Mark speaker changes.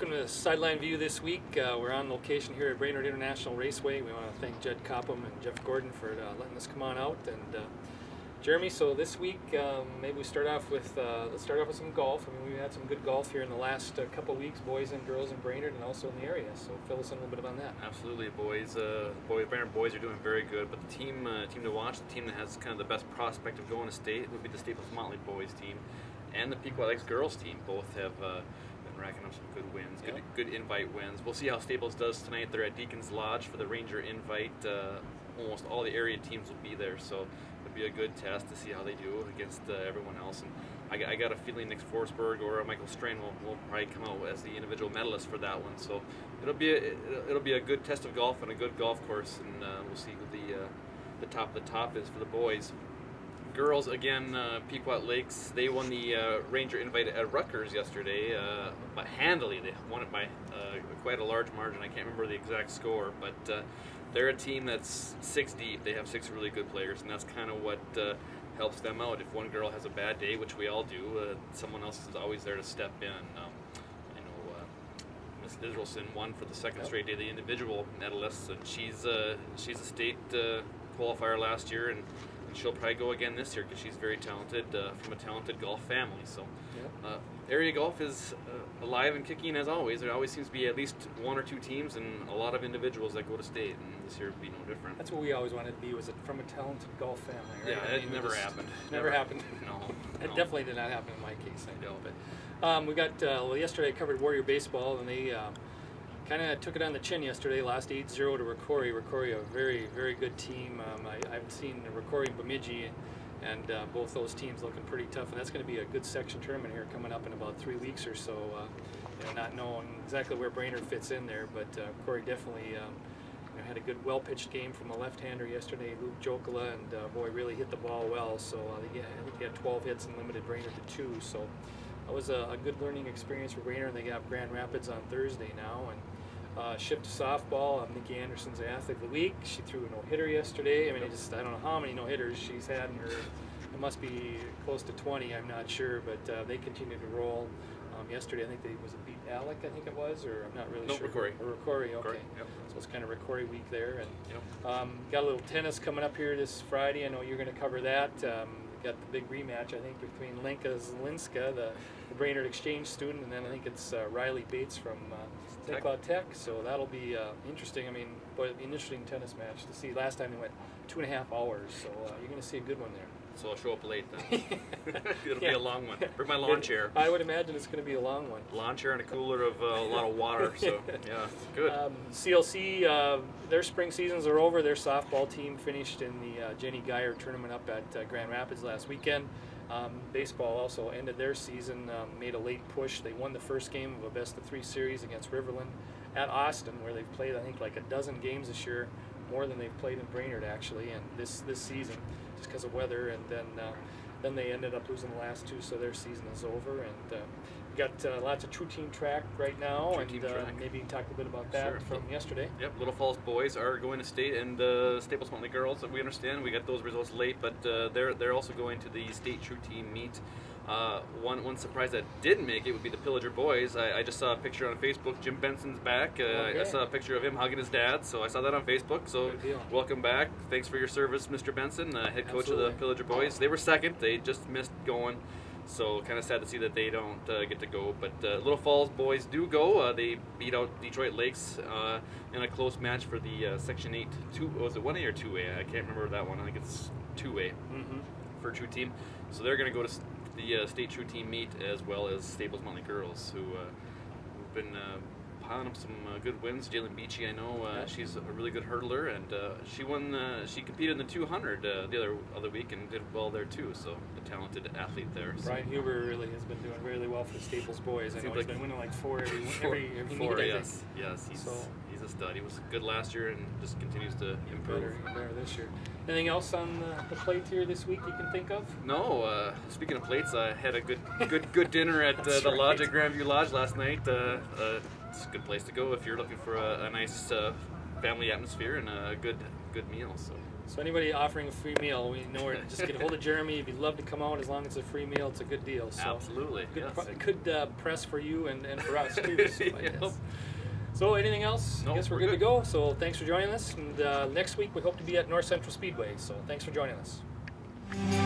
Speaker 1: welcome to Sideline View this week. We're on location here at Brainerd International Raceway. We want to thank Jed Copham and Jeff Gordon for letting us come on out. And Jeremy, so this week maybe we start off with let's start off with some golf. I mean, we've had some good golf here in the last couple weeks, boys and girls in Brainerd, and also in the area. So fill us in a little bit on that.
Speaker 2: Absolutely, boys. Brainerd boys are doing very good, but the team to watch, the team that has kind of the best prospect of going to state would be the Staples Motley boys team, and the Pequot Lakes girls team. Both have been racking up some good wins, good invite wins. We'll see how Staples does tonight. They're at Deacon's Lodge for the Ranger invite. Almost all the area teams will be there, so it'll be a good test to see how they do against everyone else. And I got a feeling Nick Forsberg or Michael Strain will probably come out as the individual medalist for that one. So it'll be a good test of golf and a good golf course, and we'll see who the top of the top is for the boys. Girls, again, Pequot Lakes, they won the Ranger invite at Rutgers yesterday, but handily. They won it by quite a large margin. I can't remember the exact score, but they're a team that's 6 deep. They have 6 really good players, and that's kind of what helps them out. If one girl has a bad day, which we all do, someone else is always there to step in. I know Miss Israelson won for the second straight day, the individual medalist, and she's a state qualifier last year, and she'll probably go again this year because she's very talented, from a talented golf family. So area golf is alive and kicking as always. There always seems to be at least 1 or 2 teams and a lot of individuals that go to state, and this year would be no different.
Speaker 1: That's what we always wanted to be, was it from a talented golf family, right?
Speaker 2: Yeah, it never happened.
Speaker 1: Never happened.
Speaker 2: No.
Speaker 1: It definitely did not happen in my case, I know. But we got, well, yesterday I covered Warrior Baseball, and they kind of took it on the chin yesterday, lost 8-0 to Rocori. Rocori, a very, very good team. I've seen Rocori and Bemidji, and both those teams looking pretty tough. And that's going to be a good section tournament here coming up in about 3 weeks or so. You know, not knowing exactly where Brainerd fits in there, but Rocori definitely had a good, well-pitched game from a left-hander yesterday, Luke Jokala, and boy, really hit the ball well. So I think he had 12 hits and limited Brainerd to 2. So that was a good learning experience for Brainerd. They got Grand Rapids on Thursday now, and shift to softball. Nikki Anderson's the athlete of the week. She threw a no-hitter yesterday. I mean, I don't know how many no-hitters she's had in her. It must be close to 20. I'm not sure, but they continue to roll. Yesterday, I think was it beat Bialka, I think it was, or I'm not really sure.
Speaker 2: Rocori.
Speaker 1: Rocori, okay.
Speaker 2: Yep.
Speaker 1: So it's kind of Rocori week there. And got a little tennis coming up here this Friday. I know you're going to cover that. Got the big rematch, I think, between Lenka Zielinska, the Brainerd Exchange student, and then I think it's Riley Bates from St. Cloud Tech. So that'll be interesting. I mean, boy, it'll be an interesting tennis match to see. Last time they went 2.5 hours, so you're going to see a good one there.
Speaker 2: So I'll show up late then. It'll be a long one. Bring my lawn chair.
Speaker 1: I would imagine it's going to be a long one.
Speaker 2: Lawn chair and a cooler of a lot of water. So yeah, good.
Speaker 1: CLC, their spring seasons are over. Their softball team finished in the Jenny Geyer tournament up at Grand Rapids last weekend. Baseball also ended their season, made a late push. They won the first game of a best-of-3 series against Riverland at Austin, where they've played, I think, like a dozen games this year, more than they've played in Brainerd actually, and this season, just because of weather. And then they ended up losing the last 2, so their season is over. And we got lots of true team track right now, and maybe you can talk a bit about that from yesterday. Yep,
Speaker 2: Little Falls boys are going to state, and Staples Motley girls, we understand. We got those results late, but they're also going to the state true team meet. One surprise that didn't make it would be the Pillager boys. I just saw a picture on Facebook. Jim Benson's back. I saw a picture of him hugging his dad, so I saw that on Facebook. So welcome back. Thanks for your service, Mr. Benson, head coach of the Pillager boys. They were second. They just missed going. So kind of sad to see that they don't get to go. But Little Falls boys do go. They beat out Detroit Lakes in a close match for the Section 8. Was it 1A or 2A? I can't remember that one. I think it's 2A for true team. So they're going to go to the state true team meet, as well as Staples Motley girls, who've been piling up some good wins. Jalen Beachy, I know, she's a really good hurdler, and she won. She competed in the 200 the other week and did well there too. So a talented athlete there. So.
Speaker 1: Brian Huber really has been doing really well for the Staples boys. I know he's been winning like 4 every meet.
Speaker 2: Yes, he's a stud. He was good last year and just continues to improve.
Speaker 1: Better this year. Anything else on the plate here this week you can think of?
Speaker 2: No. Speaking of plates, I had a good dinner at the Lodge at Grandview Lodge last night. It's a good place to go if you're looking for a nice family atmosphere and a good meal. So.
Speaker 1: So anybody offering a free meal, we know where to just get a hold of Jeremy. If you'd love to come out, as long as it's a free meal, it's a good deal. So
Speaker 2: Absolutely.
Speaker 1: Good press for you and for us too. So, I
Speaker 2: Yep.
Speaker 1: guess. So anything else?
Speaker 2: No,
Speaker 1: I guess we're good to go. So thanks for joining us. And next week we hope to be at North Central Speedway. So thanks for joining us.